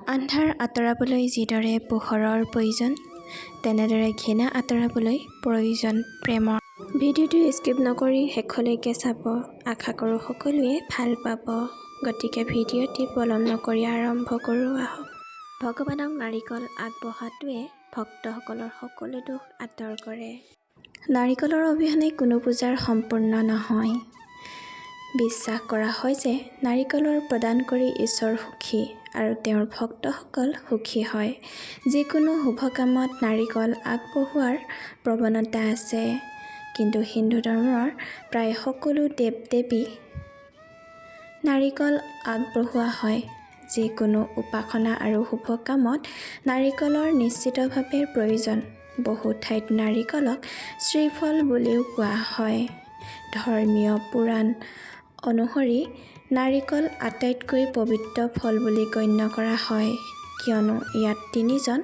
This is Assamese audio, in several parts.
আন্ধাৰ আঁতৰাবলৈ যিদৰে পোহৰৰ প্ৰয়োজন, তেনেদৰে ঘৃণা আঁতৰাবলৈ প্ৰয়োজন প্ৰেমৰ। ভিডিঅ'টো স্কিপ নকৰি শেষলৈকে চাব। আশা কৰোঁ সকলোৱে ভাল পাব। গতিকে ভিডিঅ'টি পলম নকৰি আৰম্ভ কৰোঁ আহক। ভগৱানক নাৰিকল আগবঢ়োৱাটোৱে ভক্তসকলৰ সকলো দুখ আঁতৰ কৰে। নাৰিকলৰ অবিহনে কোনো পূজাৰ সম্পূৰ্ণ নহয়। বিশ্বাস কৰা হয় যে নাৰিকলৰ প্ৰদান কৰি ঈশ্বৰ সুখী আৰু তেওঁৰ ভক্তসকল সুখী হয়। যিকোনো শুভ কামত নাৰিকল আগবঢ়োৱাৰ প্ৰৱণতা আছে। কিন্তু হিন্দু ধৰ্মৰ প্ৰায় সকলো দেৱ-দেৱী নাৰিকল আগবঢ়োৱা হয়। যিকোনো উপাসনা আৰু শুভ কামত নাৰিকলৰ নিশ্চিতভাৱে প্ৰয়োজন। বহু ঠাইত নাৰিকলক শ্ৰীফল বুলিও কোৱা হয়। ধৰ্মীয় পুৰাণ অনুসৰি নাৰিকল আটাইতকৈ পবিত্ৰ ফল বুলি গণ্য কৰা হয়, কিয়নো ইয়াত তিনিজন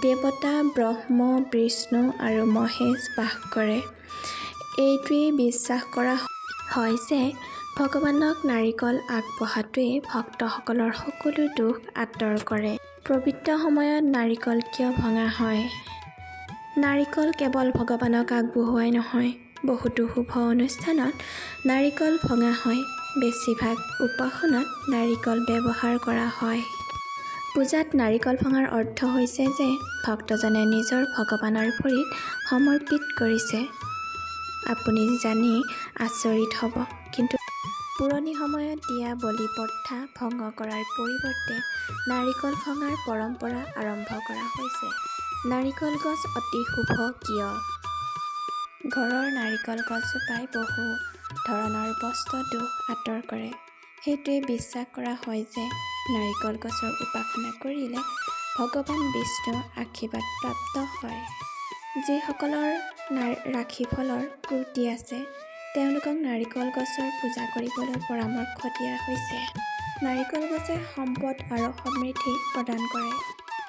দেৱতা ব্ৰহ্ম, বিষ্ণু আৰু মহেশ বাস কৰে। এইটোৱেই বিশ্বাস কৰা হয় যে ভগৱানক নাৰিকল আগবঢ়োৱাটোৱে ভক্তসকলৰ সকলো দুখ আঁতৰ কৰে। পবিত্ৰ সময়ত নাৰিকল কিয় ভঙা হয়? নাৰিকল কেৱল ভগৱানক আগবঢ়োৱাই নহয়, বহুতো শুভ অনুষ্ঠানত নাৰিকল ভঙা হয়। বেছিভাগ উপাসনাত নাৰিকল ব্যৱহাৰ কৰা হয়। পূজাত নাৰিকল ভঙাৰ অৰ্থ হৈছে যে ভক্তজনে নিজৰ ভগৱানৰ ভৰিত সমৰ্পিত কৰিছে। আপুনি জানি আচৰিত হ'ব, কিন্তু পুৰণি সময়ত দিয়া বলি প্ৰথা ভংগ কৰাৰ পৰিৱৰ্তে নাৰিকল ভঙাৰ পৰম্পৰা আৰম্ভ কৰা হৈছে। নাৰিকল গছ অতি শুভ কিয়? ঘৰৰ নাৰিকল গছজোপাই বহু ধৰণৰ কষ্ট দুখ আঁতৰ কৰে। সেইটোৱেই বিশ্বাস কৰা হয় যে নাৰিকল গছৰ উপাসনা কৰিলে ভগৱান বিষ্ণুৰ আশীৰ্বাদ প্ৰাপ্ত হয়। যিসকলৰ ৰাশিফলৰ ত্ৰুটি আছে, তেওঁলোকক নাৰিকল গছৰ পূজা কৰিবলৈ পৰামৰ্শ দিয়া হৈছে। নাৰিকল গছে সম্পদ আৰু সমৃদ্ধি প্ৰদান কৰে।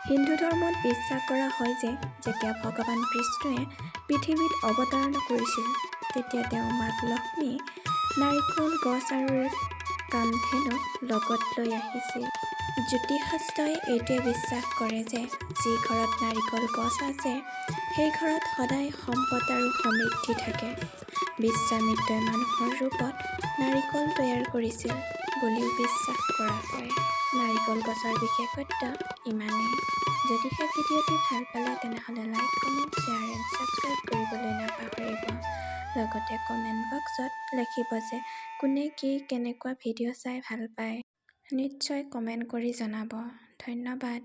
হিন্দু ধৰ্মত বিশ্বাস কৰা হয় যে যেতিয়া ভগৱান বিষ্ণুৱে পৃথিৱীত অৱতৰণ কৰিছিল, তেতিয়া তেওঁ মাক লক্ষ্মী নাৰিকল গছ আৰু কামধেনুক লগত লৈ আহিছিল। জ্যোতিষশাস্ত্ৰই এইটোৱে বিশ্বাস কৰে যে যি ঘৰত নাৰিকল গছ আছে, সেই ঘৰত সদায় সম্পদ আৰু সমৃদ্ধি থাকে। বিশ্বামিত্ৰই মানুহৰ ৰূপত নাৰিকল তৈয়াৰ কৰিছিল বুলিও বিশ্বাস কৰা হয়। নাৰিকল গছৰ বিশেষত্ব ইমানেই। যদিহে ভিডিঅ'টি ভাল পালে তেনেহ'লে like, comment, share and subscribe কৰিবলৈ নাপাহৰিব। লগতে কমেণ্ট বক্সত লিখিব যে কোনে কি কেনেকুৱা ভিডিঅ' চাই ভাল পায়। নিশ্চয় কমেণ্ট কৰি জনাব। ধন্যবাদ।